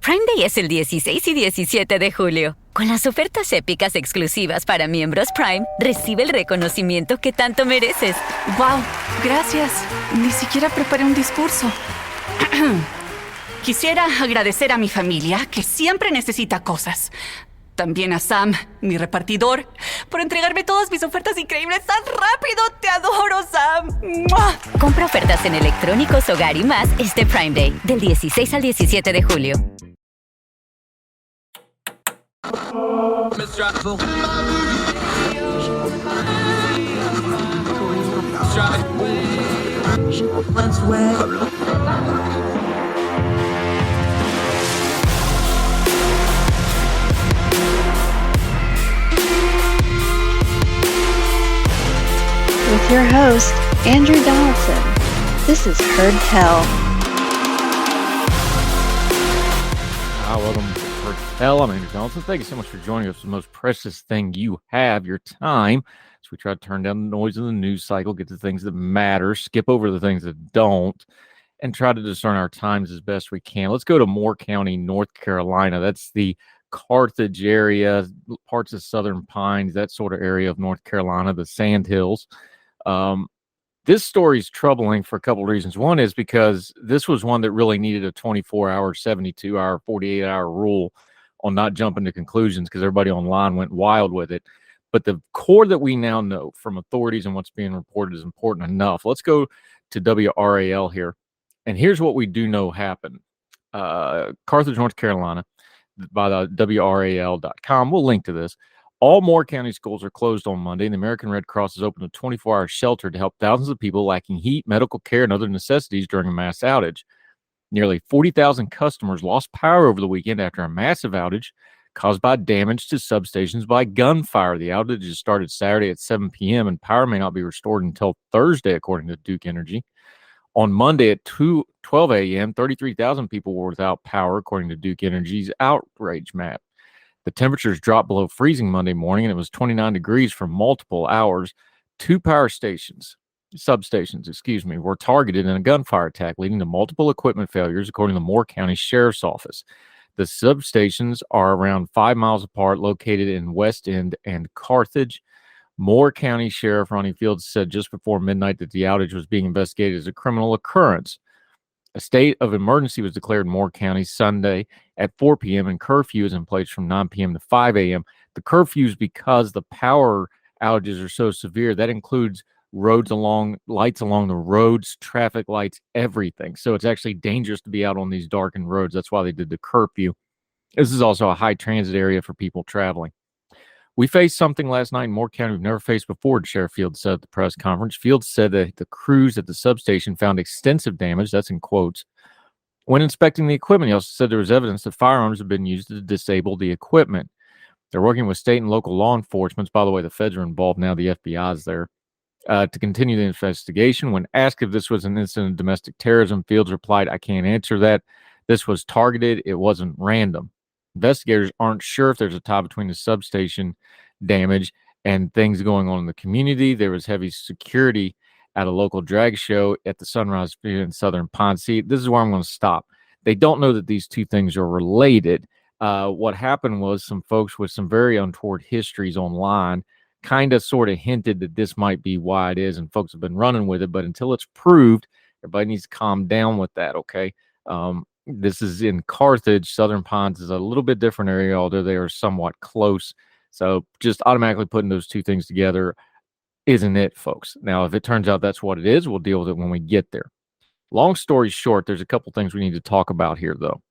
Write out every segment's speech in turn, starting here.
Prime Day es el 16 y 17 de julio. Con las ofertas épicas exclusivas para miembros Prime, recibe el reconocimiento que tanto mereces. ¡Wow! Gracias. Ni siquiera preparé un discurso. Quisiera agradecer a mi familia, que siempre necesita cosas. También a Sam, mi repartidor, por entregarme todas mis ofertas increíbles tan rápido. ¡Te adoro, Sam! ¡Mua! Compra ofertas en electrónicos, hogar y más este Prime Day, del 16 al 17 de julio. With your host, Andrew Donaldson. This is Heard Tell. Welcome to Heard Tell. I'm Andrew Donaldson. Thank you so much for joining us. The most precious thing you have, your time. So we try to turn down the noise of the news cycle, get to things that matter, skip over the things that don't, and try to discern our times as best we can. Let's go to Moore County, North Carolina. That's the Carthage area, parts of Southern Pines, that sort of area of North Carolina, the Sand Hills. This story is troubling for a couple of reasons. One is because this was one that really needed a 24-hour, 72-hour, 48-hour rule on not jumping to conclusions because everybody online went wild with it. But the core that we now know from authorities and what's being reported is important enough. Let's go to WRAL here. And here's what we do know happened. Carthage, North Carolina, by the WRAL.com. We'll link to this. All Moore County schools are closed on Monday, and the American Red Cross has opened a 24-hour shelter to help thousands of people lacking heat, medical care, and other necessities during a mass outage. Nearly 40,000 customers lost power over the weekend after a massive outage caused by damage to substations by gunfire. The outage started Saturday at 7 p.m., and power may not be restored until Thursday, according to Duke Energy. On Monday at 12 a.m., 33,000 people were without power, according to Duke Energy's outrage map. The temperatures dropped below freezing Monday morning, and it was 29 degrees for multiple hours. Two substations, were targeted in a gunfire attack, leading to multiple equipment failures, according to the Moore County Sheriff's Office. The substations are around 5 miles apart, located in West End and Carthage. Moore County Sheriff Ronnie Fields said just before midnight that the outage was being investigated as a criminal occurrence. A state of emergency was declared in Moore County Sunday at 4 p.m. and curfew is in place from 9 p.m. to 5 a.m. The curfew is because the power outages are so severe. That includes lights along the roads, traffic lights, everything. So it's actually dangerous to be out on these darkened roads. That's why they did the curfew. This is also a high transit area for people traveling. We faced something last night in Moore County we've never faced before, Sheriff Fields said at the press conference. Fields said that the crews at the substation found extensive damage, that's in quotes. When inspecting the equipment, he also said there was evidence that firearms had been used to disable the equipment. They're working with state and local law enforcement. By the way, the feds are involved now. The FBI is there to continue the investigation. When asked if this was an incident of domestic terrorism, Fields replied, "I can't answer that. This was targeted. It wasn't random." Investigators aren't sure if there's a tie between the substation damage and things going on in the community. There was heavy security at a local drag show at the Sunrise Pier in Southern Pines. See, this is where I'm going to stop. They don't know that these two things are related. What happened was some folks with some very untoward histories online kind of sort of hinted that this might be why it is, and folks have been running with it. But until it's proved, everybody needs to calm down with that, okay? This is in Carthage. Southern Pines is a little bit different area, although they are somewhat close. So just automatically putting those two things together isn't it, folks. Now, if it turns out that's what it is, we'll deal with it when we get there. Long story short, there's a couple things we need to talk about here, though.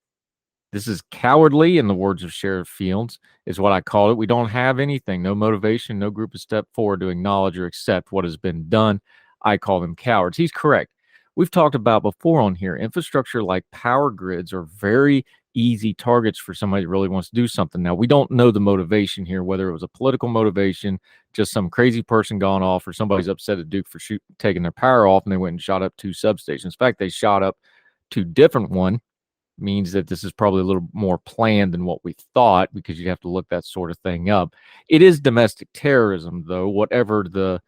This is cowardly, in the words of Sheriff Fields, is what I call it. We don't have anything, no motivation, no group has stepped forward to acknowledge or accept what has been done. I call them cowards. He's correct. We've talked about before on here, infrastructure like power grids are very easy targets for somebody that really wants to do something. Now, we don't know the motivation here, whether it was a political motivation, just some crazy person gone off, or somebody's upset at Duke for taking their power off and they went and shot up two substations. In fact, they shot up two different ones. Means that this is probably a little more planned than what we thought, because you'd have to look that sort of thing up. It is domestic terrorism, though, whatever the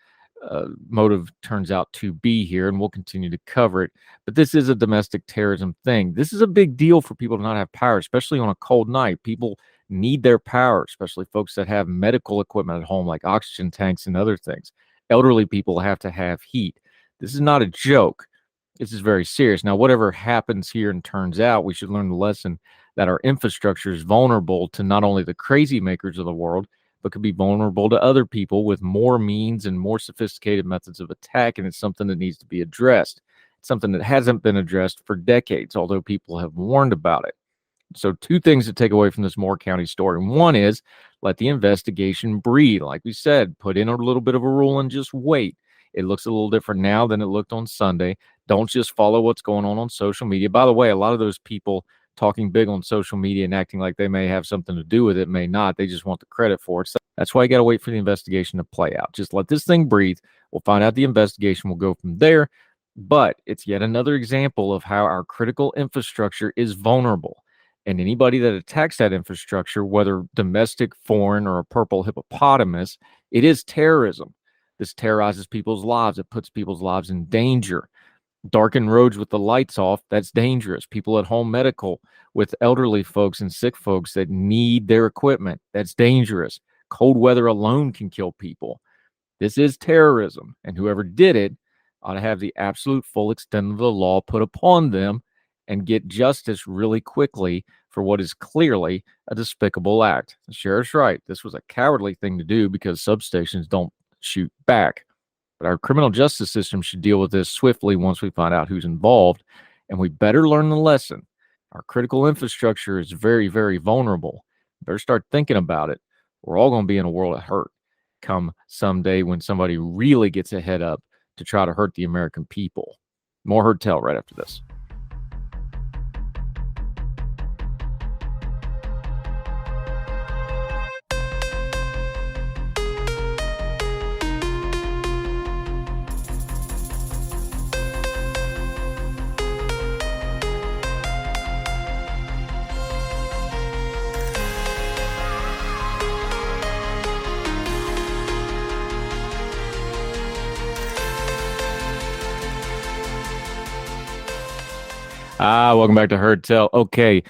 motive turns out to be here, and we'll continue to cover it. But this is a domestic terrorism thing. This is a big deal for people to not have power, especially on a cold night. People need their power, especially folks that have medical equipment at home like oxygen tanks and other things. Elderly people have to have heat. This is not a joke. This is very serious. Now, whatever happens here and turns out, we should learn the lesson that our infrastructure is vulnerable to not only the crazy makers of the world, but could be vulnerable to other people with more means and more sophisticated methods of attack. And it's something that needs to be addressed. It's something that hasn't been addressed for decades, although people have warned about it. So 2 things to take away from this Moore County story. One is let the investigation breathe. Like we said, put in a little bit of a rule and just wait. It looks a little different now than it looked on Sunday. Don't just follow what's going on social media. By the way, a lot of those people talking big on social media and acting like they may have something to do with it may not. They just want the credit for it. So that's why you got to wait for the investigation to play out. Just let this thing breathe. We'll find out the investigation. We'll go from there. But it's yet another example of how our critical infrastructure is vulnerable. And anybody that attacks that infrastructure, whether domestic, foreign, or a purple hippopotamus, it is terrorism. This terrorizes people's lives. It puts people's lives in danger. Darkened roads with the lights off, that's dangerous. People at home medical with elderly folks and sick folks that need their equipment, that's dangerous. Cold weather alone can kill people. This is terrorism, and whoever did it ought to have the absolute full extent of the law put upon them and get justice really quickly for what is clearly a despicable act. The sheriff's right. This was a cowardly thing to do because substations don't shoot back. But our criminal justice system should deal with this swiftly once we find out who's involved, and we better learn the lesson. Our critical infrastructure is very, very vulnerable. Better start thinking about it. We're all going to be in a world of hurt come someday when somebody really gets a head up to try to hurt the American people. More Heard Tell right after this. Welcome back to Heard Tell. Okay,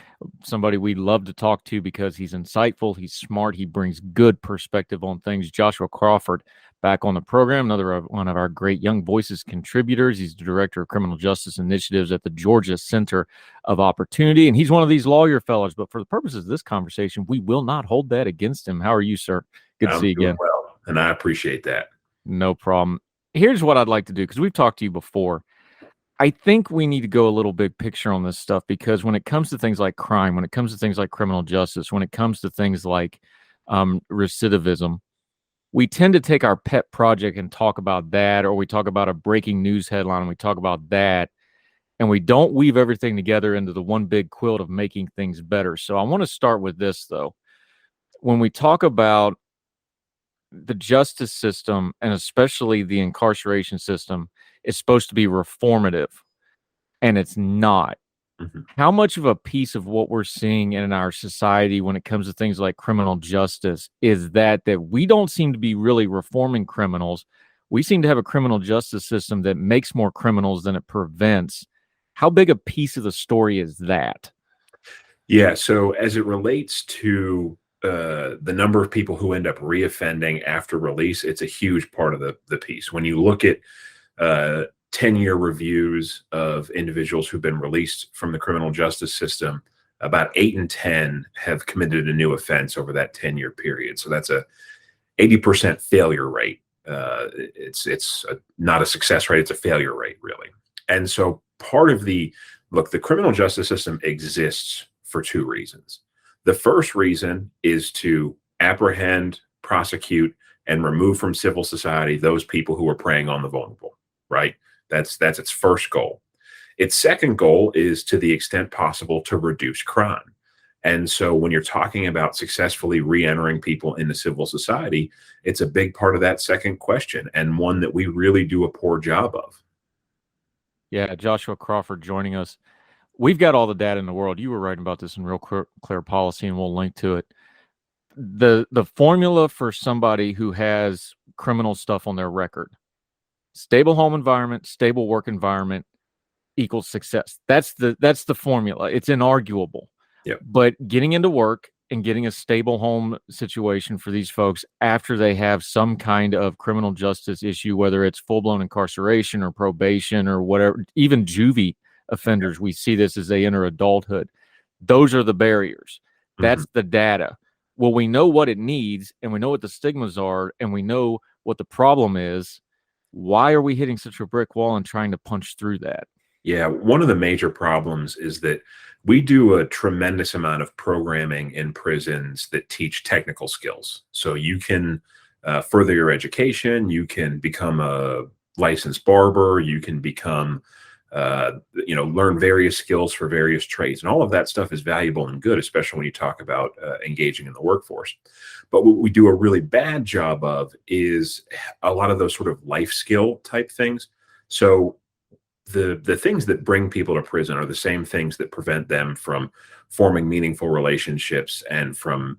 somebody we love to talk to because he's insightful, he's smart, he brings good perspective on things. Joshua Crawford back on the program, another one of our great Young Voices contributors. He's the Director of Criminal Justice Initiatives at the Georgia Center of Opportunity, and he's one of these lawyer fellows. But for the purposes of this conversation, we will not hold that against him. How are you, sir? Good to see you again. Well, and I appreciate that. No problem. Here's what I'd like to do, because we've talked to you before. I think we need to go a little big picture on this stuff, because when it comes to things like crime, when it comes to things like criminal justice, when it comes to things like recidivism, we tend to take our pet project and talk about that, or we talk about a breaking news headline and we talk about that, and we don't weave everything together into the one big quilt of making things better. So I want to start with this, though. When we talk about the justice system, and especially the incarceration system, is supposed to be reformative, and it's not. Mm-hmm. How much of a piece of what we're seeing in our society when it comes to things like criminal justice is that we don't seem to be really reforming criminals? We seem to have a criminal justice system that makes more criminals than it prevents. How big a piece of the story is that? Yeah, so as it relates to the number of people who end up reoffending after release, it's a huge part of the piece. When you look at 10-year reviews of individuals who've been released from the criminal justice system, about 8 in 10 have committed a new offense over that 10-year period. So that's a 80% failure rate. It's not a success rate, it's a failure rate, really. And so part of the criminal justice system exists for 2 reasons. The first reason is to apprehend, prosecute, and remove from civil society those people who are preying on the vulnerable, right? That's its first goal. Its second goal is, to the extent possible, to reduce crime. And so when you're talking about successfully re-entering people into civil society, it's a big part of that second question, and one that we really do a poor job of. Yeah, Joshua Crawford joining us. We've got all the data in the world. You were writing about this in Real Clear Policy, and we'll link to it. The formula for somebody who has criminal stuff on their record, Stable home environment, stable work environment equals success. That's the formula. It's inarguable. Yep. But getting into work and getting a stable home situation for these folks after they have some kind of criminal justice issue, whether it's full-blown incarceration or probation or whatever, even juvie offenders, we see this as they enter adulthood. Those are the barriers. That's the data. Well, we know what it needs, and we know what the stigmas are, and we know what the problem is. Why are we hitting such a brick wall and trying to punch through that? Yeah, one of the major problems is that we do a tremendous amount of programming in prisons that teach technical skills. So you can further your education, you can become a licensed barber, you can become, learn various skills for various trades. And all of that stuff is valuable and good, especially when you talk about engaging in the workforce. But what we do a really bad job of is a lot of those sort of life skill type things. So the things that bring people to prison are the same things that prevent them from forming meaningful relationships and from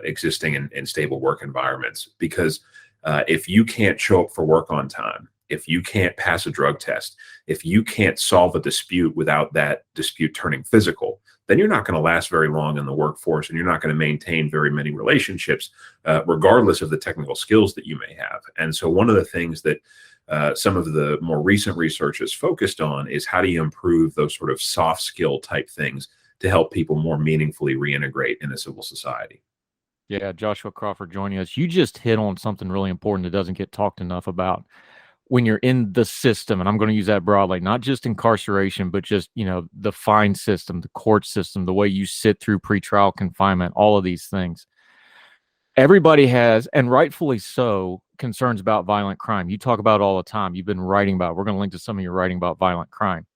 existing in stable work environments. Because if you can't show up for work on time, if you can't pass a drug test, if you can't solve a dispute without that dispute turning physical, then you're not going to last very long in the workforce, and you're not going to maintain very many relationships, regardless of the technical skills that you may have. And so one of the things that some of the more recent research is focused on is how do you improve those sort of soft skill type things to help people more meaningfully reintegrate in a civil society. Yeah, Joshua Crawford joining us. You just hit on something really important that doesn't get talked enough about when you're in the system. And I'm going to use that broadly, not just incarceration, but just, the fine system, the court system, the way you sit through pretrial confinement, all of these things. Everybody has, and rightfully so, concerns about violent crime. You talk about it all the time. You've been writing about it. We're going to link to some of your writing about violent crime.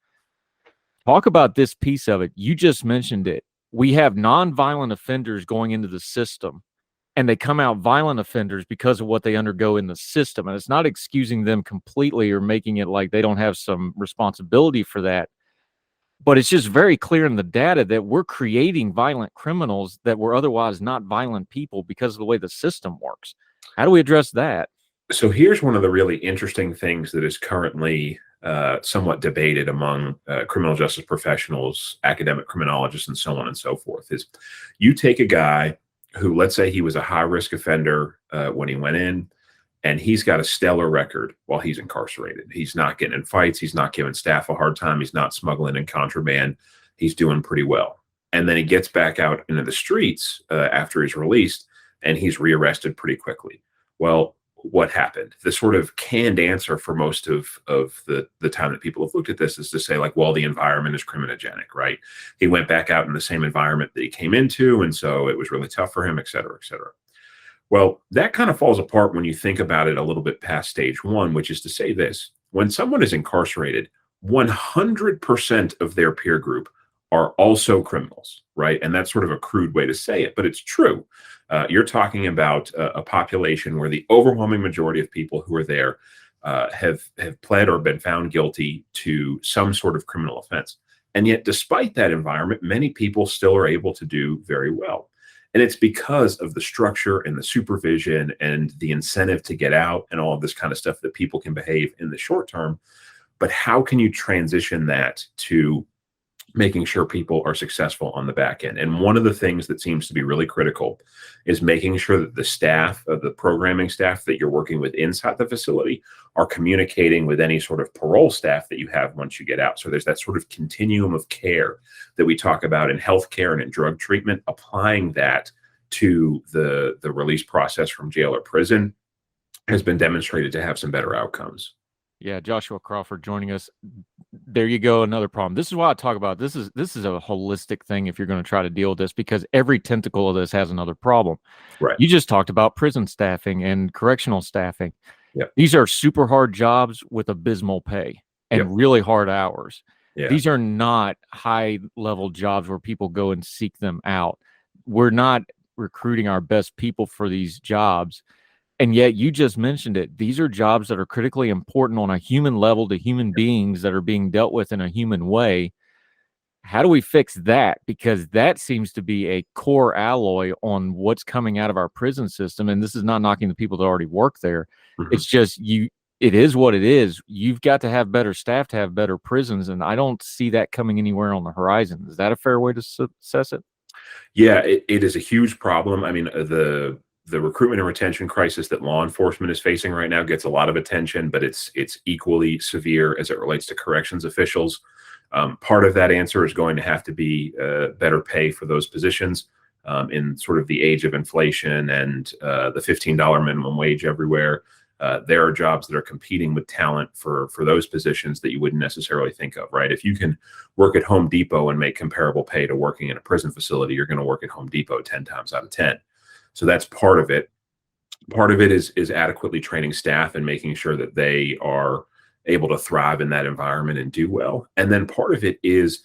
Talk about this piece of it. You just mentioned it. We have nonviolent offenders going into the system, and they come out violent offenders because of what they undergo in the system. And it's not excusing them completely or making it like they don't have some responsibility for that. But it's just very clear in the data that we're creating violent criminals that were otherwise not violent people because of the way the system works. How do we address that? So here's one of the really interesting things that is currently somewhat debated among criminal justice professionals, academic criminologists, and so on and so forth, is you take a guy who, let's say he was a high-risk offender when he went in, and he's got a stellar record while he's incarcerated. He's not getting in fights. He's not giving staff a hard time. He's not smuggling in contraband. He's doing pretty well. And then he gets back out into the streets after he's released, and he's rearrested pretty quickly. Well, what happened? The sort of canned answer for most of the time that people have looked at this is to say, like, well, the environment is criminogenic, right? He went back out in the same environment that he came into, and so it was really tough for him, et cetera, et cetera. Well, that kind of falls apart when you think about it a little bit past stage one, which is to say this: when someone is incarcerated, 100% of their peer group are also criminals, right? And that's sort of a crude way to say it, but it's true. You're talking about a population where the overwhelming majority of people who are there have pled or been found guilty to some sort of criminal offense. And yet, despite that environment, many people still are able to do very well. And it's because of the structure and the supervision and the incentive to get out and all of this kind of stuff that people can behave in the short term. But how can you transition that to making sure people are successful on the back end? And one of the things that seems to be really critical is making sure that the staff, the programming staff that you're working with inside the facility, are communicating with any sort of parole staff that you have once you get out. So there's that sort of continuum of care that we talk about in healthcare and in drug treatment. Applying that to the release process from jail or prison has been demonstrated to have some better outcomes. Yeah, Joshua Crawford joining us. There you go, another problem. This is why I talk about this is a holistic thing if you're going to try to deal with this, because every tentacle of this has another problem. Right. You just talked about prison staffing and correctional staffing. Yep. These are super hard jobs with abysmal pay and really hard hours. Yeah. These are not high-level jobs where people go and seek them out. We're not recruiting our best people for these jobs. And yet you just mentioned it. These are jobs that are critically important on a human level to human beings that are being dealt with in a human way. How do we fix that? Because that seems to be a core alloy on what's coming out of our prison system. And this is not knocking the people that already work there. Mm-hmm. It's just it is what it is. You've got to have better staff to have better prisons, and I don't see that coming anywhere on the horizon. Is that a fair way to assess it? Yeah, it is a huge problem. I mean, the recruitment and retention crisis that law enforcement is facing right now gets a lot of attention, but it's equally severe as it relates to corrections officials. Part of that answer is going to have to be better pay for those positions in sort of the age of inflation and the $15 minimum wage everywhere. There are jobs that are competing with talent for those positions that you wouldn't necessarily think of, right? If you can work at Home Depot and make comparable pay to working in a prison facility, you're going to work at Home Depot 10 times out of 10. So that's part of it. Part of it is adequately training staff and making sure that they are able to thrive in that environment and do well. And then part of it is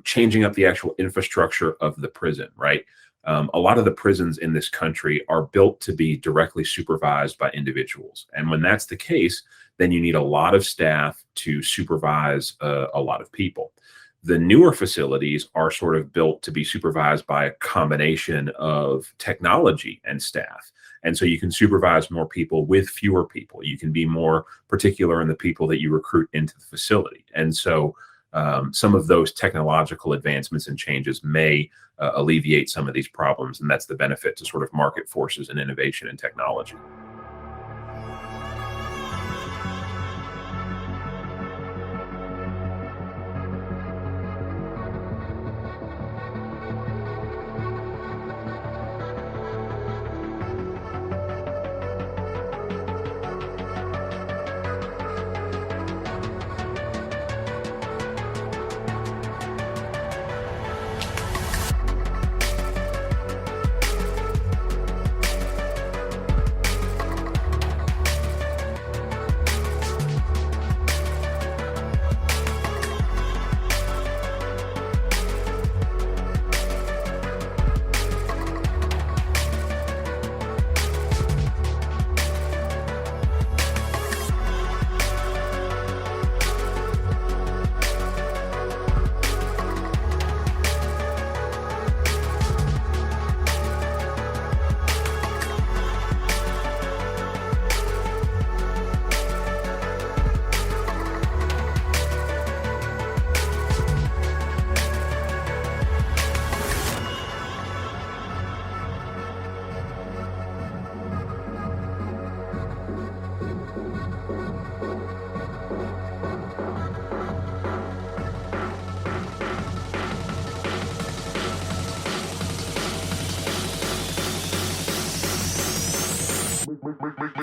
changing up the actual infrastructure of the prison, right? A lot of the prisons in this country are built to be directly supervised by individuals. And when that's the case, then you need a lot of staff to supervise a lot of people. The newer facilities are sort of built to be supervised by a combination of technology and staff. And so you can supervise more people with fewer people. You can be more particular in the people that you recruit into the facility. And so some of those technological advancements and changes may alleviate some of these problems. And that's the benefit to sort of market forces and innovation and technology.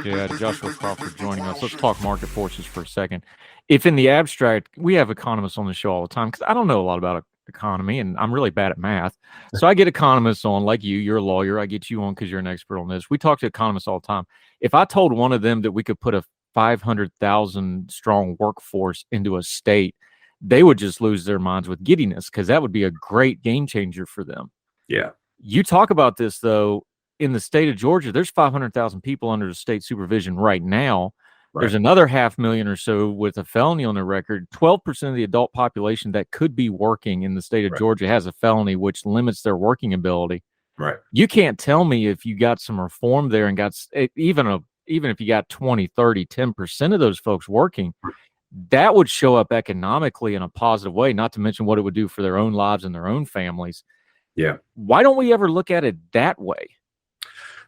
Yeah, Joshua Crawford joining us. Let's talk market forces for a second. If in the abstract, we have economists on the show all the time because I don't know a lot about economy and I'm really bad at math. So I get economists on like you're a lawyer. I get you on because you're an expert on this. We talk to economists all the time. If I told one of them that we could put a 500,000 strong workforce into a state, they would just lose their minds with giddiness because that would be a great game changer for them. Yeah. You talk about this, though. In the state of Georgia, there's 500,000 people under the state supervision right now. Right. There's another 500,000 or so with a felony on their record. 12% of the adult population that could be working in the state of Georgia has a felony, which limits their working ability. Right. You can't tell me if you got some reform there and got even if you got 20, 30, 10% of those folks working, that would show up economically in a positive way, not to mention what it would do for their own lives and their own families. Yeah. Why don't we ever look at it that way?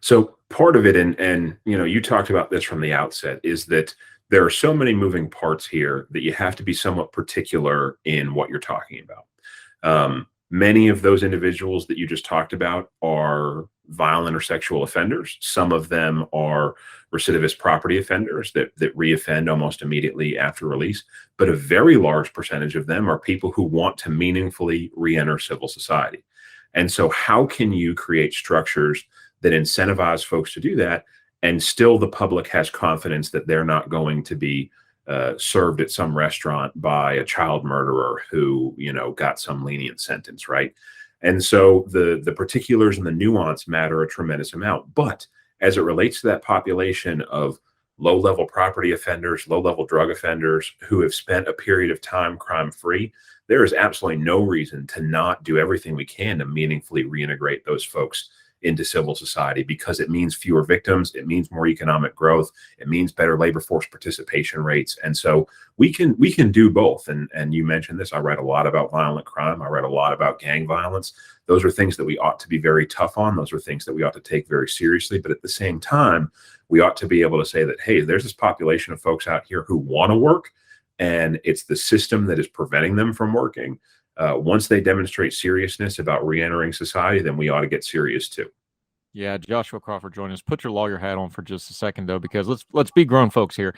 So part of it, and you talked about this from the outset, is that there are so many moving parts here that you have to be somewhat particular in what you're talking about. Many of those individuals that you just talked about are violent or sexual offenders. Some of them are recidivist property offenders that reoffend almost immediately after release. But a very large percentage of them are people who want to meaningfully re-enter civil society. And so how can you create structures that incentivize folks to do that, and still the public has confidence that they're not going to be served at some restaurant by a child murderer who, got some lenient sentence, right? And so the particulars and the nuance matter a tremendous amount. But as it relates to that population of low-level property offenders, low-level drug offenders who have spent a period of time crime-free, there is absolutely no reason to not do everything we can to meaningfully reintegrate those folks into civil society, because it means fewer victims, it means more economic growth, it means better labor force participation rates. And so we can do both. And you mentioned this. I write a lot about violent crime. I write a lot about gang violence. Those are things that we ought to be very tough on. Those are things that we ought to take very seriously. But at the same time, we ought to be able to say that, hey, there's this population of folks out here who want to work, and it's the system that is preventing them from working. Once they demonstrate seriousness about reentering society, then we ought to get serious too. Yeah, Joshua Crawford joining us. Put your lawyer hat on for just a second, though, because let's be grown folks here.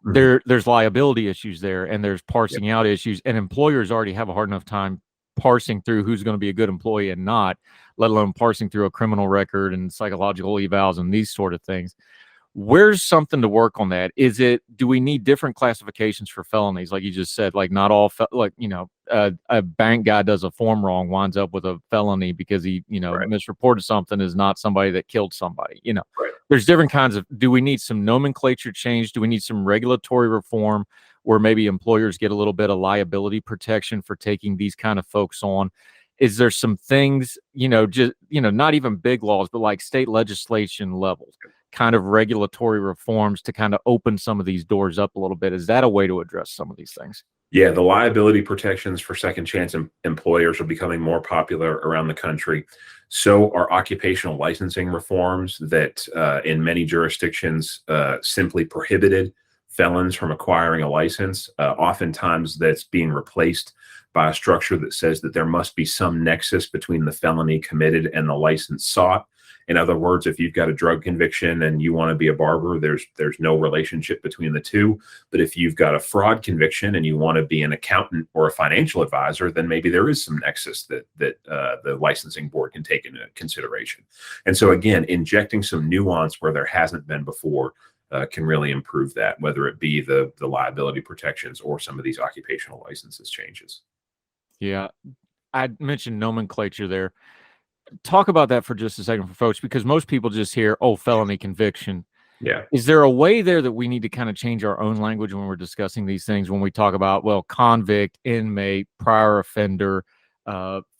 There's liability issues there, and there's parsing out issues, and employers already have a hard enough time parsing through who's going to be a good employee and not, let alone parsing through a criminal record and psychological evals and these sort of things. Where's something to work on that? Do we need different classifications for felonies? Like you just said, like not all, a bank guy does a form wrong, winds up with a felony because he, misreported something, is not somebody that killed somebody. There's different kinds of, do we need some nomenclature change? Do we need some regulatory reform where maybe employers get a little bit of liability protection for taking these kind of folks on? Is there some things, not even big laws, but like state legislation levels, kind of regulatory reforms to kind of open some of these doors up a little bit? Is that a way to address some of these things? Yeah, the liability protections for second chance employers are becoming more popular around the country. So are occupational licensing reforms that in many jurisdictions simply prohibited felons from acquiring a license. Oftentimes that's being replaced by a structure that says that there must be some nexus between the felony committed and the license sought. In other words, if you've got a drug conviction and you want to be a barber, there's no relationship between the two. But if you've got a fraud conviction and you want to be an accountant or a financial advisor, then maybe there is some nexus that the licensing board can take into consideration. And so again, injecting some nuance where there hasn't been before can really improve that, whether it be the liability protections or some of these occupational licenses changes. Yeah, I mentioned nomenclature there. Talk about that for just a second for folks, because most people just hear, felony conviction. Yeah. Is there a way there that we need to kind of change our own language when we're discussing these things, when we talk about, convict, inmate, prior offender,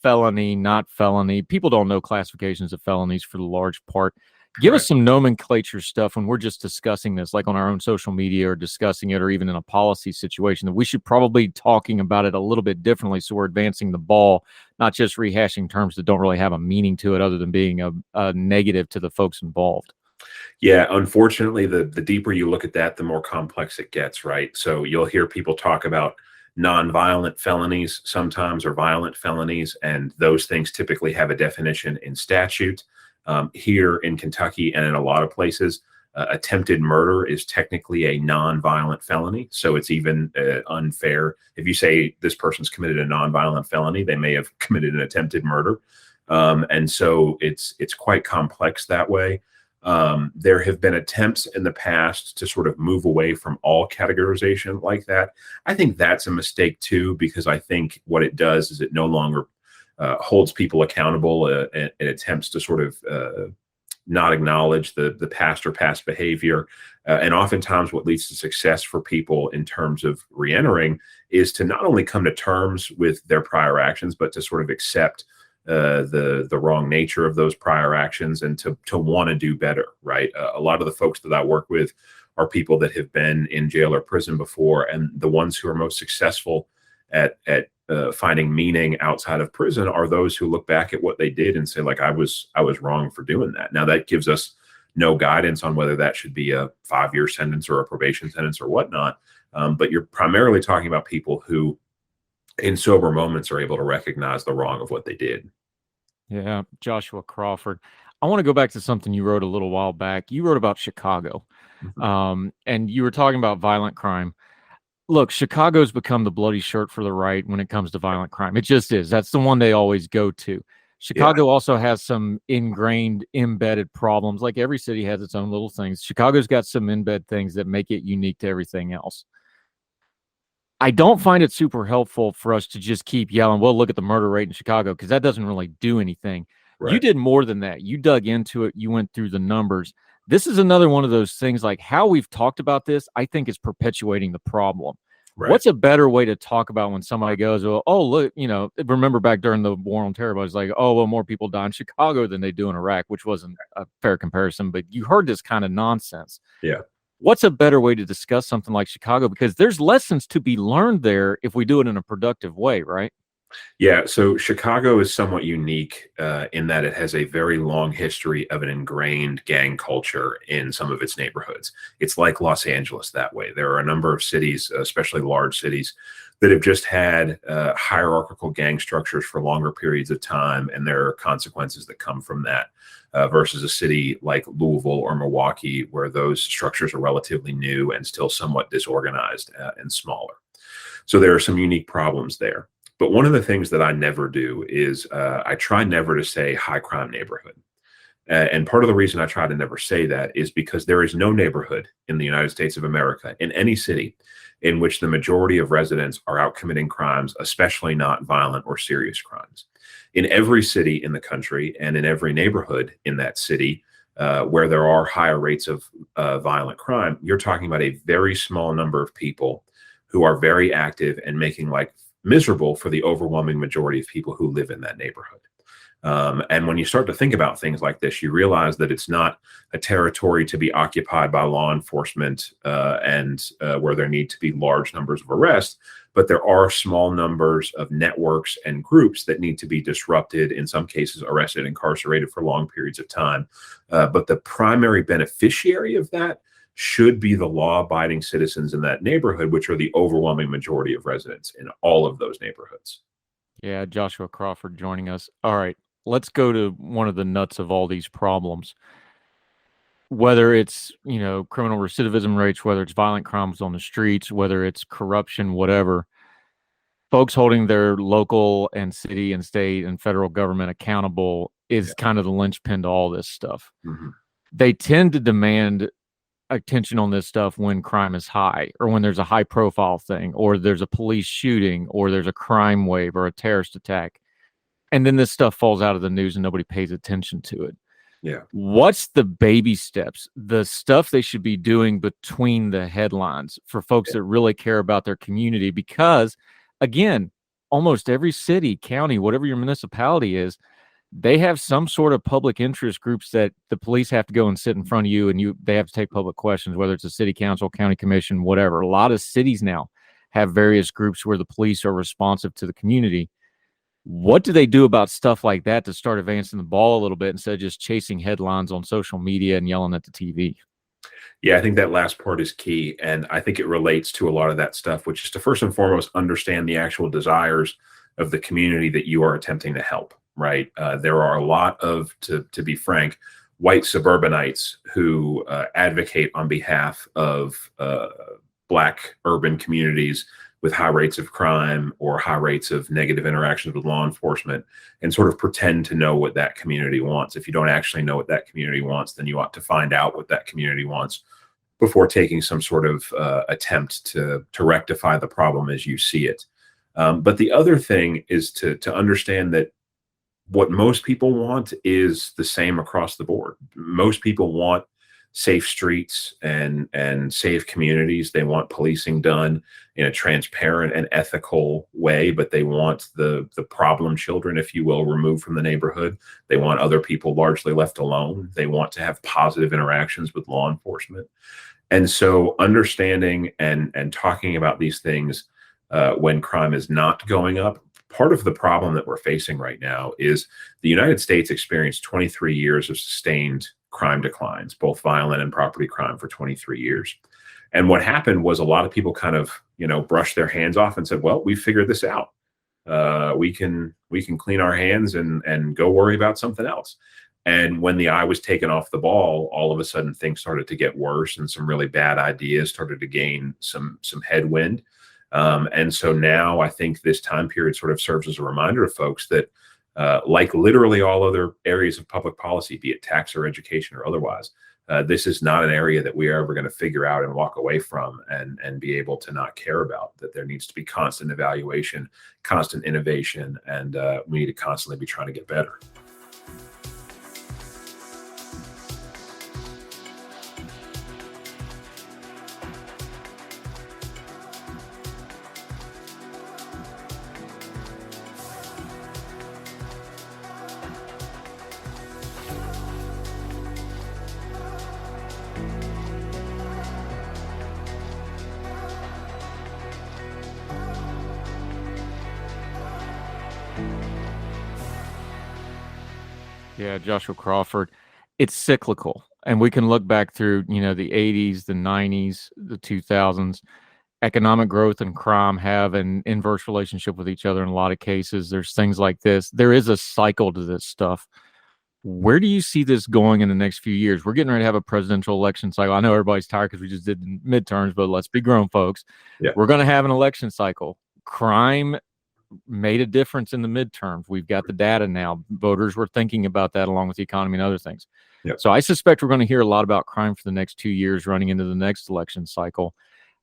felony, not felony? People don't know classifications of felonies for the large part. Give us some nomenclature stuff when we're just discussing this, like on our own social media or discussing it, or even in a policy situation, that we should probably be talking about it a little bit differently, so we're advancing the ball, not just rehashing terms that don't really have a meaning to it other than being a negative to the folks involved. Yeah, unfortunately, the deeper you look at that, the more complex it gets, right? So you'll hear people talk about nonviolent felonies sometimes, or violent felonies, and those things typically have a definition in statute. Here in Kentucky and in a lot of places, attempted murder is technically a non-violent felony. So it's even unfair. If you say this person's committed a non-violent felony, they may have committed an attempted murder. And so it's quite complex that way. There have been attempts in the past to sort of move away from all categorization like that. I think that's a mistake too, because I think what it does is it no longer holds people accountable and attempts to sort of not acknowledge the past or past behavior. And oftentimes what leads to success for people in terms of reentering is to not only come to terms with their prior actions, but to sort of accept the wrong nature of those prior actions and to want to do better, right? A lot of the folks that I work with are people that have been in jail or prison before, and the ones who are most successful at finding meaning outside of prison are those who look back at what they did and say, like, I was wrong for doing that. Now, that gives us no guidance on whether that should be a 5-year sentence or a probation sentence or whatnot. But you're primarily talking about people who, in sober moments, are able to recognize the wrong of what they did. Yeah, Joshua Crawford. I want to go back to something you wrote a little while back. You wrote about Chicago, and you were talking about violent crime. Look, Chicago's become the bloody shirt for the right when it comes to violent crime. It just is. That's the one they always go to. Chicago also has some ingrained, embedded problems. Like every city has its own little things. Chicago's got some embed things that make it unique to everything else. I don't find it super helpful for us to just keep yelling, well, look at the murder rate in Chicago, because that doesn't really do anything. Right. You did more than that. You dug into it. You went through the numbers. This is another one of those things, like how we've talked about this, I think is perpetuating the problem. Right. What's a better way to talk about when somebody goes, well, oh, look, remember back during the war on terror, I was like, oh, well, more people die in Chicago than they do in Iraq, which wasn't a fair comparison, but you heard this kind of nonsense. Yeah. What's a better way to discuss something like Chicago? Because there's lessons to be learned there if we do it in a productive way, right? Yeah, so Chicago is somewhat unique in that it has a very long history of an ingrained gang culture in some of its neighborhoods. It's like Los Angeles that way. There are a number of cities, especially large cities, that have just had hierarchical gang structures for longer periods of time, and there are consequences that come from that. Versus a city like Louisville or Milwaukee, where those structures are relatively new and still somewhat disorganized and smaller. So there are some unique problems there. But one of the things that I never do is I try never to say high crime neighborhood. And part of the reason I try to never say that is because there is no neighborhood in the United States of America, in any city, in which the majority of residents are out committing crimes, especially not violent or serious crimes. In every city in the country and in every neighborhood in that city where there are higher rates of violent crime, you're talking about a very small number of people who are very active and making life miserable for the overwhelming majority of people who live in that neighborhood. And when you start to think about things like this, you realize that it's not a territory to be occupied by law enforcement and where there need to be large numbers of arrests, but there are small numbers of networks and groups that need to be disrupted, in some cases arrested, incarcerated for long periods of time. But the primary beneficiary of that should be the law-abiding citizens in that neighborhood, which are the overwhelming majority of residents in all of those neighborhoods. Yeah, Joshua Crawford joining us. All right, let's go to one of the nuts of all these problems. Whether it's, criminal recidivism rates, whether it's violent crimes on the streets, whether it's corruption, whatever, folks holding their local and city and state and federal government accountable is kind of the linchpin to all this stuff. Mm-hmm. They tend to demand attention on this stuff when crime is high, or when there's a high profile thing, or there's a police shooting, or there's a crime wave or a terrorist attack. And then this stuff falls out of the news and nobody pays attention to it. Yeah. What's the baby steps, the stuff they should be doing between the headlines for folks that really care about their community? Because again, almost every city, county, whatever your municipality is, they have some sort of public interest groups that the police have to go and sit in front of you, and they have to take public questions, whether it's a city council, county commission, whatever. A lot of cities now have various groups where the police are responsive to the community. What do they do about stuff like that to start advancing the ball a little bit instead of just chasing headlines on social media and yelling at the TV? Yeah, I think that last part is key. And I think it relates to a lot of that stuff, which is to first and foremost understand the actual desires of the community that you are attempting to help. Right. There are a lot of, to be frank, white suburbanites who advocate on behalf of Black urban communities with high rates of crime or high rates of negative interactions with law enforcement, and sort of pretend to know what that community wants. If you don't actually know what that community wants, then you ought to find out what that community wants before taking some sort of attempt to rectify the problem as you see it. But the other thing is to understand that what most people want is the same across the board. Most people want safe streets and safe communities. They want policing done in a transparent and ethical way, but they want the problem children, if you will, removed from the neighborhood. They want other people largely left alone. They want to have positive interactions with law enforcement. And so understanding and talking about these things when crime is not going up. Part of the problem that we're facing right now is the United States experienced 23 years of sustained crime declines, both violent and property crime, for 23 years. And what happened was a lot of people kind of, brushed their hands off and said, well, we figured this out. We can clean our hands and go worry about something else. And when the eye was taken off the ball, all of a sudden things started to get worse, and some really bad ideas started to gain some headwind. And so now I think this time period sort of serves as a reminder to folks that, like literally all other areas of public policy, be it tax or education or otherwise, this is not an area that we are ever going to figure out and walk away from and be able to not care about. That there needs to be constant evaluation, constant innovation, and we need to constantly be trying to get better. Yeah, Joshua Crawford. It's cyclical. And we can look back through, the 80s, the 90s, the 2000s. Economic growth and crime have an inverse relationship with each other in a lot of cases. There's things like this. There is a cycle to this stuff. Where do you see this going in the next few years? We're getting ready to have a presidential election cycle. I know everybody's tired because we just did midterms, but let's be grown, folks. Yeah. We're going to have an election cycle. Crime made a difference in the midterms. We've got the data now. Voters were thinking about that along with the economy and other things. Yep. So I suspect we're going to hear a lot about crime for the next 2 years running into the next election cycle.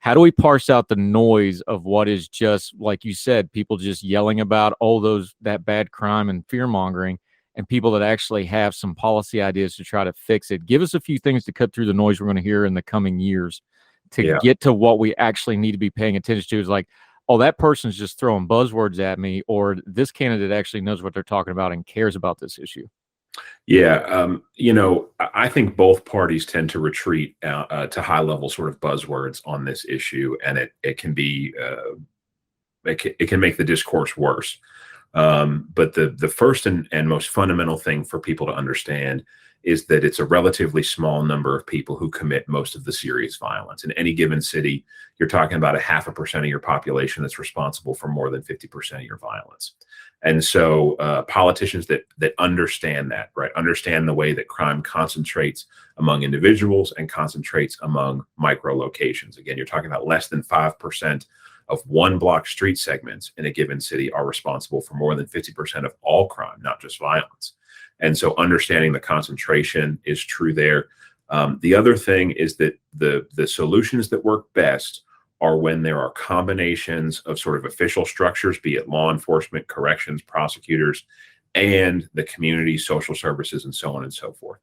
How do we parse out the noise of what is just, like you said, people just yelling about that bad crime and fear mongering, and people that actually have some policy ideas to try to fix it? Give us a few things to cut through the noise we're going to hear in the coming years to get to what we actually need to be paying attention to. Is like, oh, that person's just throwing buzzwords at me, or this candidate actually knows what they're talking about and cares about this issue. Yeah, I think both parties tend to retreat to high-level sort of buzzwords on this issue, and it can be it can make the discourse worse. But the first and most fundamental thing for people to understand is that it's a relatively small number of people who commit most of the serious violence. In any given city, you're talking about 0.5% of your population that's responsible for more than 50% of your violence. And so politicians that understand that, right, understand the way that crime concentrates among individuals and concentrates among micro locations. Again, you're talking about less than 5% of one block street segments in a given city are responsible for more than 50% of all crime, not just violence. And so understanding the concentration is true there. The other thing is that the solutions that work best are when there are combinations of sort of official structures, be it law enforcement, corrections, prosecutors, and the community, social services, and so on and so forth.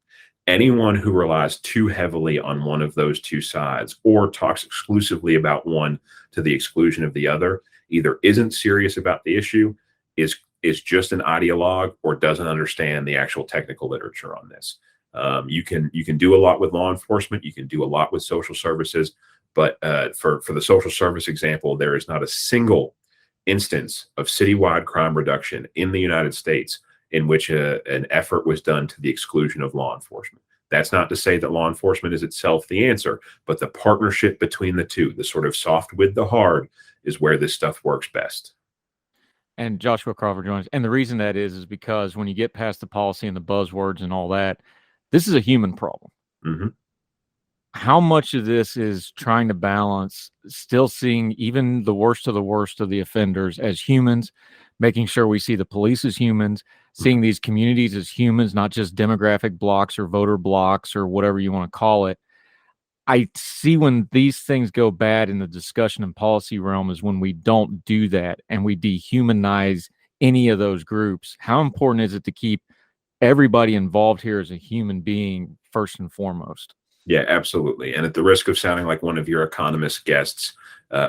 Anyone who relies too heavily on one of those two sides or talks exclusively about one to the exclusion of the other either isn't serious about the issue, is just an ideologue, or doesn't understand the actual technical literature on this. You can do a lot with law enforcement, you can do a lot with social services, but for the social service example, there is not a single instance of citywide crime reduction in the United States in which an effort was done to the exclusion of law enforcement. That's not to say that law enforcement is itself the answer, but the partnership between the two, the sort of soft with the hard, is where this stuff works best. And Joshua Crawford joins. And the reason that is because when you get past the policy and the buzzwords and all that, this is a human problem. Mm-hmm. How much of this is trying to balance still seeing even the worst of the offenders as humans, making sure we see the police as humans, seeing these communities as humans, not just demographic blocks or voter blocks or whatever you want to call it. I see when these things go bad in the discussion and policy realm is when we don't do that and we dehumanize any of those groups. How important is it to keep everybody involved here as a human being first and foremost? Yeah, absolutely. And at the risk of sounding like one of your economist guests,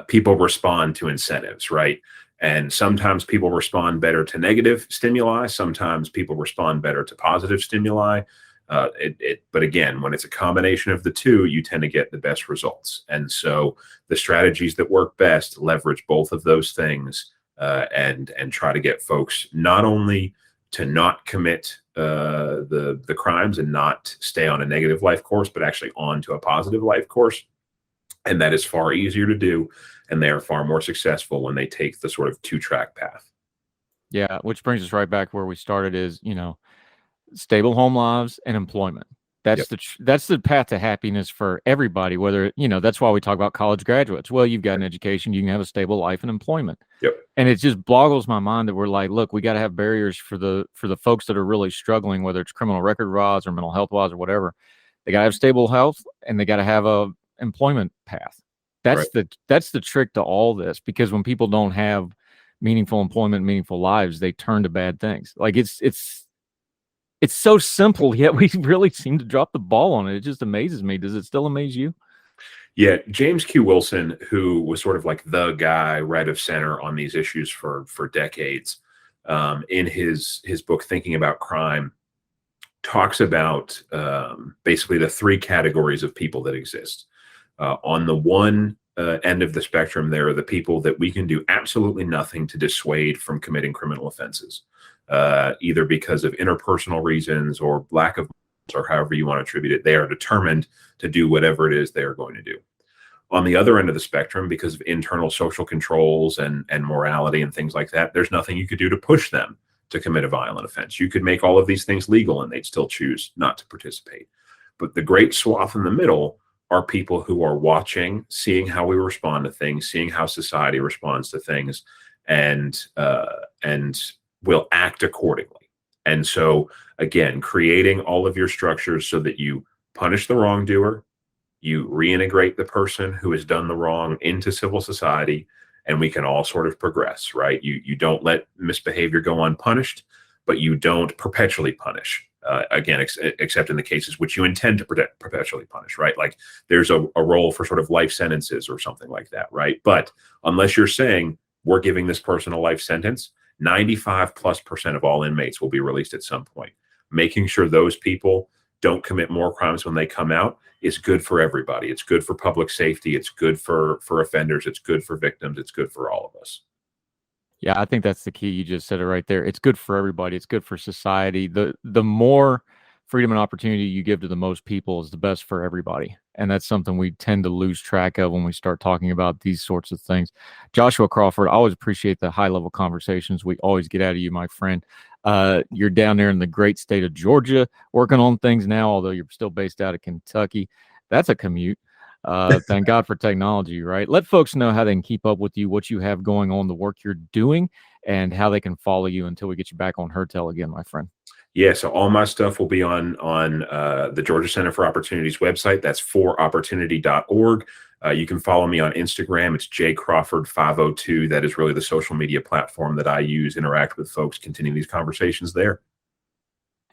people respond to incentives, right? And sometimes people respond better to negative stimuli. Sometimes people respond better to positive stimuli. But again, when it's a combination of the two, you tend to get the best results. And so the strategies that work best leverage both of those things and try to get folks not only to not commit the crimes and not stay on a negative life course, but actually on to a positive life course. And that is far easier to do. And they are far more successful when they take the sort of two-track path. Yeah, which brings us right back where we started is, stable home lives and employment. That's that's the path to happiness for everybody, whether, that's why we talk about college graduates. Well, you've got an education, you can have a stable life and employment. Yep. And it just boggles my mind that we're like, look, we got to have barriers for the folks that are really struggling, whether it's criminal record wise or mental health wise or whatever. They got to have stable health and they got to have a employment path. That's the trick to all this, because when people don't have meaningful employment, meaningful lives, they turn to bad things. Like it's so simple, yet we really seem to drop the ball on it. It just amazes me. Does it still amaze you? Yeah, James Q. Wilson, who was sort of like the guy right of center on these issues for decades, in his book Thinking About Crime, talks about basically the three categories of people that exist. On the one end of the spectrum, there are the people that we can do absolutely nothing to dissuade from committing criminal offenses. either because of interpersonal reasons or lack of, or however you want to attribute it. They are determined to do whatever it is they are going to do. On the other end of the spectrum, because of internal social controls and morality and things like that, there's nothing you could do to push them to commit a violent offense. You could make all of these things legal and they'd still choose not to participate. But the great swath in the middle are people who are watching, seeing how we respond to things, seeing how society responds to things, and will act accordingly. And so, again, creating all of your structures so that you punish the wrongdoer, you reintegrate the person who has done the wrong into civil society, and we can all sort of progress, right? You don't let misbehavior go unpunished, but you don't perpetually punish. Again, except in the cases which you intend to perpetually punish, right? Like there's a role for sort of life sentences or something like that, right? But unless you're saying we're giving this person a life sentence, 95+% of all inmates will be released at some point. Making sure those people don't commit more crimes when they come out is good for everybody. It's good for public safety. It's good for offenders. It's good for victims. It's good for all of us. Yeah, I think that's the key. You just said it right there. It's good for everybody. It's good for society. The more freedom and opportunity you give to the most people is the best for everybody. And that's something we tend to lose track of when we start talking about these sorts of things. Joshua Crawford, I always appreciate the high-level conversations we always get out of you, my friend. You're down there in the great state of Georgia working on things now, although you're still based out of Kentucky. That's a commute. Thank God for technology, right? Let folks know how they can keep up with you, what you have going on, the work you're doing, and how they can follow you until we get you back on Heard Tell again, my friend. Yeah, so all my stuff will be on the Georgia Center for Opportunity's website. That's foropportunity.org. You can follow me on Instagram. It's jcrawford502. That is really the social media platform that I use, interact with folks, continue these conversations there.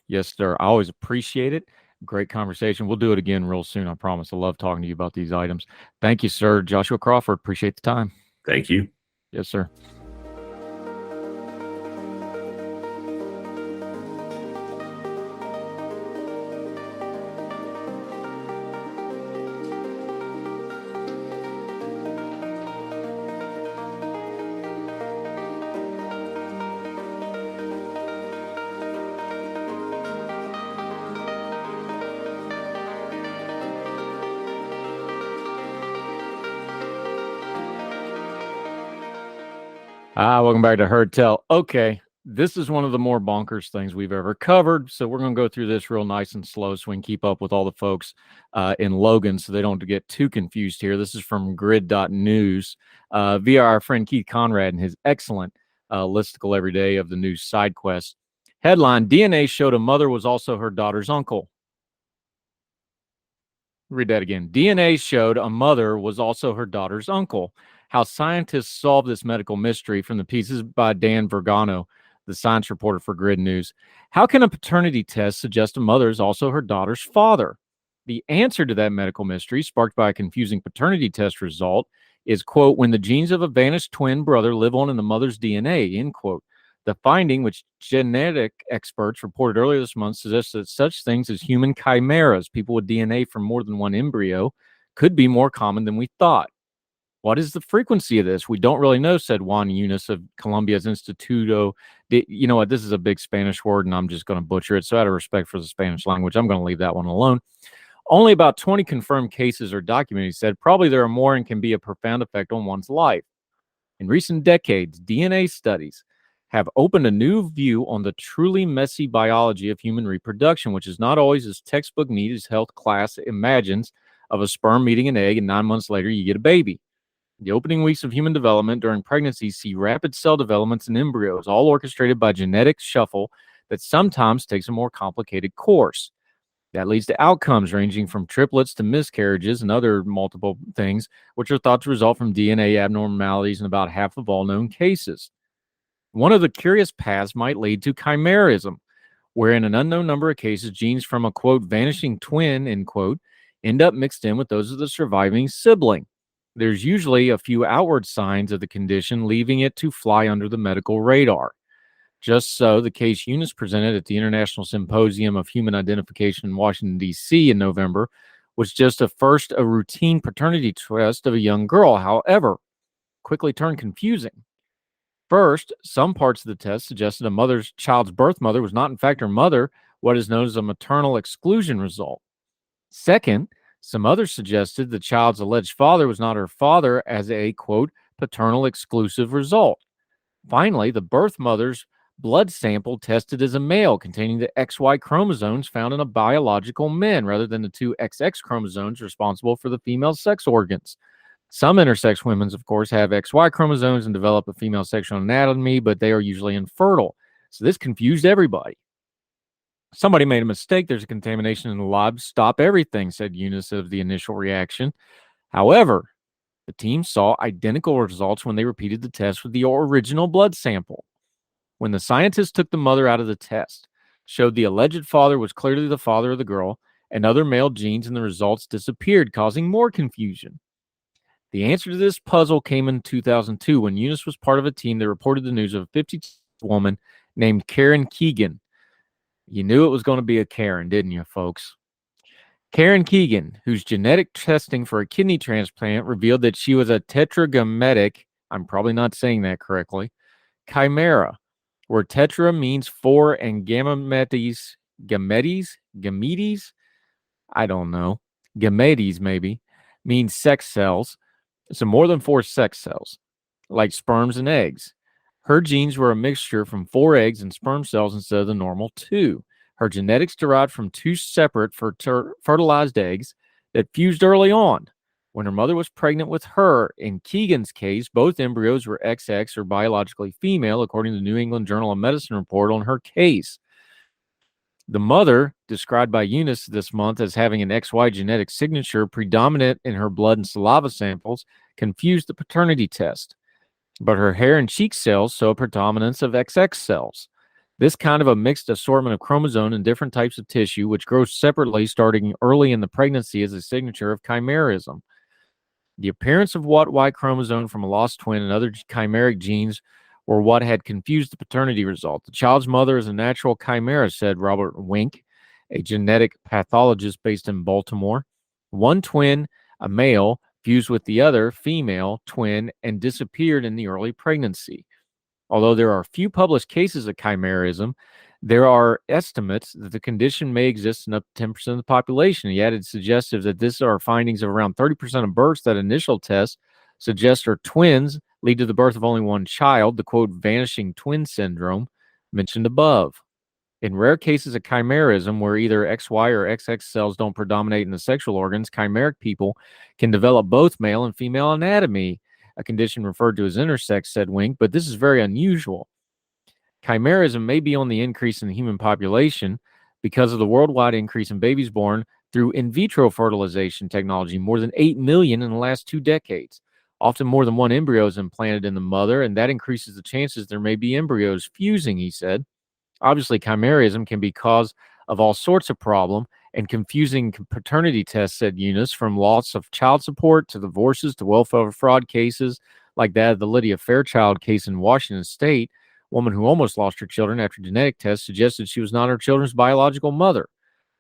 Yes, sir. I always appreciate it. Great conversation. We'll do it again real soon. I promise. I love talking to you about these items. Thank you, sir. Joshua Crawford. Appreciate the time. Thank you. Yes, sir. Welcome back to Heard Tell. Okay, this is one of the more bonkers things we've ever covered, so we're going to go through this real nice and slow so we can keep up with all the folks in Logan so they don't get too confused here. This is from grid.news via our friend Keith Conrad and his excellent listicle every day of the news side quest. Headline, DNA showed a mother was also her daughter's uncle. Read that again. DNA showed a mother was also her daughter's uncle. How scientists solve this medical mystery, from the pieces by Dan Vergano, the science reporter for Grid News. How can a paternity test suggest a mother is also her daughter's father? The answer to that medical mystery, sparked by a confusing paternity test result, is, quote, when the genes of a vanished twin brother live on in the mother's DNA, end quote. The finding, which genetic experts reported earlier this month, suggests that such things as human chimeras, people with DNA from more than one embryo, could be more common than we thought. What is the frequency of this? We don't really know, said Juan Yunis of Columbia's Instituto. You know what? This is a big Spanish word, and I'm just going to butcher it. So out of respect for the Spanish language, I'm going to leave that one alone. Only about 20 confirmed cases are documented, he said. Probably there are more and can be a profound effect on one's life. In recent decades, DNA studies have opened a new view on the truly messy biology of human reproduction, which is not always as textbook neat as health class imagines, of a sperm meeting an egg and 9 months later you get a baby. The opening weeks of human development during pregnancy see rapid cell developments in embryos, all orchestrated by genetic shuffle that sometimes takes a more complicated course. That leads to outcomes ranging from triplets to miscarriages and other multiple things, which are thought to result from DNA abnormalities in about half of all known cases. One of the curious paths might lead to chimerism, where in an unknown number of cases, genes from a, quote, vanishing twin, end quote, end up mixed in with those of the surviving sibling. There's usually a few outward signs of the condition, leaving it to fly under the medical radar. Just so, the case Eunice presented at the International Symposium of Human Identification in Washington, D.C. in November was just a routine paternity test of a young girl, however, quickly turned confusing. First, some parts of the test suggested a child's birth mother was not in fact her mother, what is known as a maternal exclusion result. Second, some others suggested the child's alleged father was not her father as a, quote, paternal exclusive result. Finally, the birth mother's blood sample tested as a male containing the XY chromosomes found in a biological men rather than the two XX chromosomes responsible for the female sex organs. Some intersex women, of course, have XY chromosomes and develop a female sexual anatomy, but they are usually infertile. So this confused everybody. Somebody made a mistake. There's a contamination in the lab. Stop everything, said Eunice of the initial reaction. However, the team saw identical results when they repeated the test with the original blood sample. When the scientists took the mother out of the test, showed the alleged father was clearly the father of the girl, and other male genes in the results disappeared, causing more confusion. The answer to this puzzle came in 2002 when Eunice was part of a team that reported the news of a 50-year-old woman named Karen Keegan. You knew it was going to be a Karen, didn't you, folks? Karen Keegan, whose genetic testing for a kidney transplant revealed that she was a tetragametic, I'm probably not saying that correctly, chimera, where tetra means four and gametes, I don't know, gametes maybe, means sex cells. So more than 4 sex cells, like sperms and eggs. Her genes were a mixture from 4 eggs and sperm cells instead of the normal 2. Her genetics derived from 2 separate fertilized eggs that fused early on. When her mother was pregnant with her, in Keegan's case, both embryos were XX or biologically female, according to the New England Journal of Medicine report on her case. The mother, described by Eunice this month as having an XY genetic signature predominant in her blood and saliva samples, confused the paternity test. But her hair and cheek cells show a predominance of XX cells. This kind of a mixed assortment of chromosome and different types of tissue, which grows separately starting early in the pregnancy, is a signature of chimerism. The appearance of what Y chromosome from a lost twin and other chimeric genes were what had confused the paternity result. The child's mother is a natural chimera, said Robert Wink, a genetic pathologist based in Baltimore. One twin, a male, fused with the other female twin and disappeared in the early pregnancy. Although there are few published cases of chimerism, there are estimates that the condition may exist in up to 10% of the population. He added suggestive that these are findings of around 30% of births that initial tests suggest are twins lead to the birth of only one child, the quote vanishing twin syndrome mentioned above. In rare cases of chimerism, where either XY or XX cells don't predominate in the sexual organs, chimeric people can develop both male and female anatomy, a condition referred to as intersex, said Wink, but this is very unusual. Chimerism may be on the increase in the human population because of the worldwide increase in babies born through in vitro fertilization technology, more than 8 million in the last 2 decades. Often more than one embryo is implanted in the mother, and that increases the chances there may be embryos fusing, he said. Obviously, chimerism can be cause of all sorts of problem and confusing paternity tests, said Eunice, from loss of child support to divorces to welfare fraud cases like that of the Lydia Fairchild case in Washington State, a woman who almost lost her children after genetic tests suggested she was not her children's biological mother.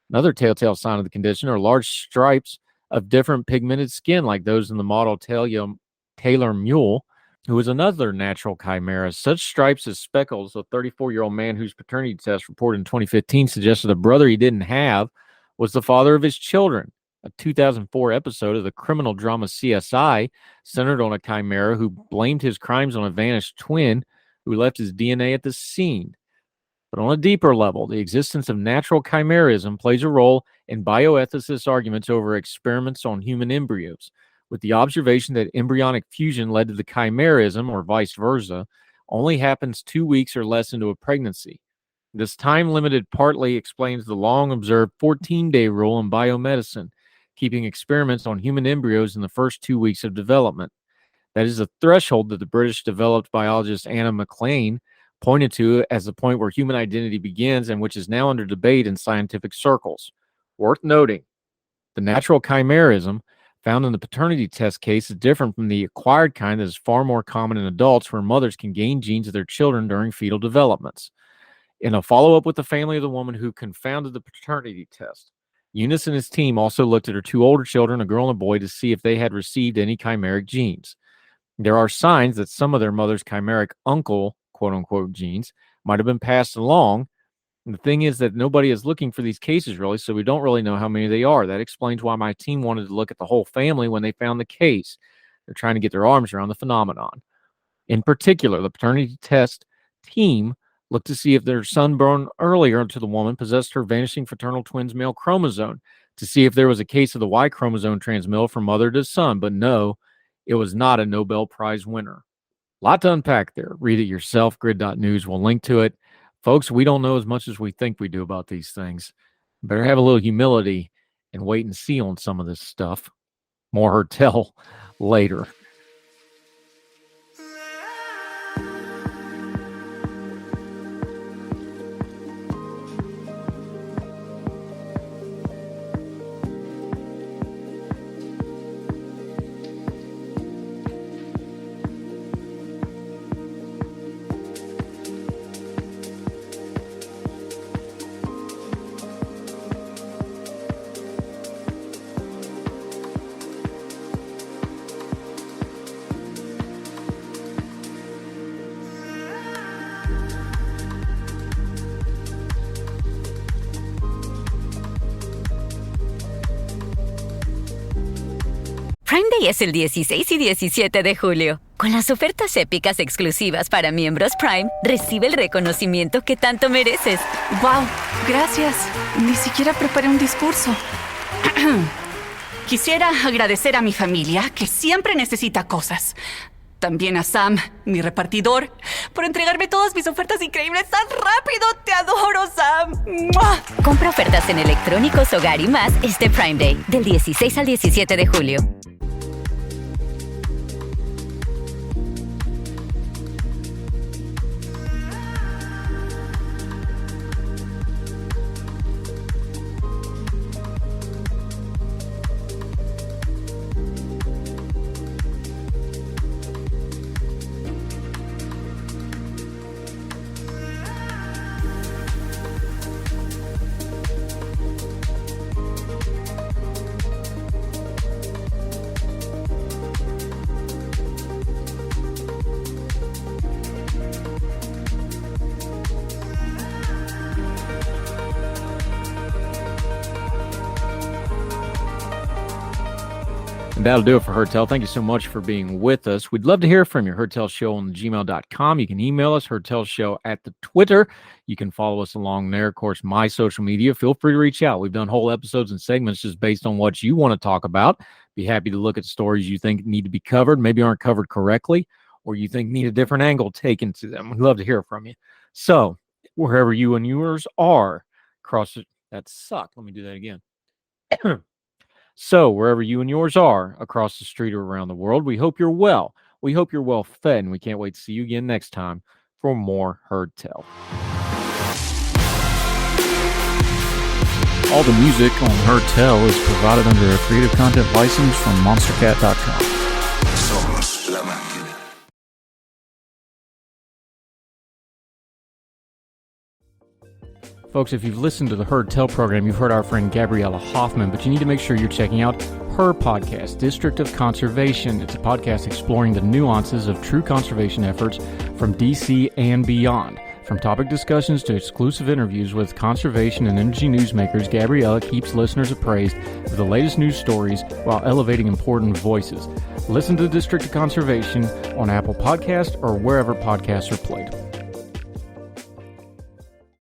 Another telltale sign of the condition are large stripes of different pigmented skin like those in the model Taylor Mule, who is another natural chimera. Such stripes as speckles, a 34-year-old man whose paternity test reported in 2015 suggested a brother he didn't have was the father of his children. A 2004 episode of the criminal drama CSI centered on a chimera who blamed his crimes on a vanished twin who left his DNA at the scene. But on a deeper level, the existence of natural chimerism plays a role in bioethicists' arguments over experiments on human embryos, with the observation that embryonic fusion led to the chimerism, or vice versa, only happens 2 weeks or less into a pregnancy. This time-limited partly explains the long-observed 14-day rule in biomedicine, keeping experiments on human embryos in the first 2 weeks of development. That is a threshold that the British developed biologist Anna McLean pointed to as the point where human identity begins and which is now under debate in scientific circles. Worth noting, the natural chimerism found in the paternity test case is different from the acquired kind that is far more common in adults, where mothers can gain genes of their children during fetal developments. In a follow-up with the family of the woman who confounded the paternity test, Eunice and his team also looked at her 2 older children, a girl and a boy, to see if they had received any chimeric genes. There are signs that some of their mother's chimeric uncle, quote-unquote, genes might have been passed along. And the thing is that nobody is looking for these cases, really, so we don't really know how many they are. That explains why my team wanted to look at the whole family when they found the case. They're trying to get their arms around the phenomenon. In particular, the paternity test team looked to see if their son born earlier to the woman possessed her vanishing fraternal twins male chromosome, to see if there was a case of the Y chromosome transmittal from mother to son. But no, it was not a Nobel Prize winner. A lot to unpack there. Read it yourself. Grid.news will link to it. Folks, we don't know as much as we think we do about these things. Better have a little humility and wait and see on some of this stuff. More Heard Tell later. Prime Day es el 16 y 17 de julio. Con las ofertas épicas exclusivas para miembros Prime, recibe el reconocimiento que tanto mereces. ¡Wow! Gracias. Ni siquiera preparé un discurso. Quisiera agradecer a mi familia, que siempre necesita cosas. También a Sam, mi repartidor, por entregarme todas mis ofertas increíbles tan rápido. ¡Te adoro, Sam! ¡Mua! Compra ofertas en electrónicos, hogar y más este Prime Day, del 16 al 17 de julio. That'll do it for Heard Tell. Thank you so much for being with us. We'd love to hear from you. HeardTellShow on gmail.com. You can email us, HeardTellShow at the Twitter. You can follow us along there. Of course, my social media. Feel free to reach out. We've done whole episodes and segments just based on what you want to talk about. Be happy to look at stories you think need to be covered, maybe aren't covered correctly, or you think need a different angle taken to them. We'd love to hear from you. So, wherever you and yours are, that sucked. Let me do that again. So, wherever you and yours are, across the street or around the world, we hope you're well. We hope you're well fed, and we can't wait to see you again next time for more Heard Tell. All the music on Heard Tell is provided under a Creative Content license from MonsterCat.com. Somos la máquina. Folks, if you've listened to the Heard Tell program, you've heard our friend Gabriella Hoffman, but you need to make sure you're checking out her podcast, District of Conservation. It's a podcast exploring the nuances of true conservation efforts from DC and beyond. From topic discussions to exclusive interviews with conservation and energy newsmakers, Gabriella keeps listeners appraised of the latest news stories while elevating important voices. Listen to District of Conservation on Apple Podcasts or wherever podcasts are played.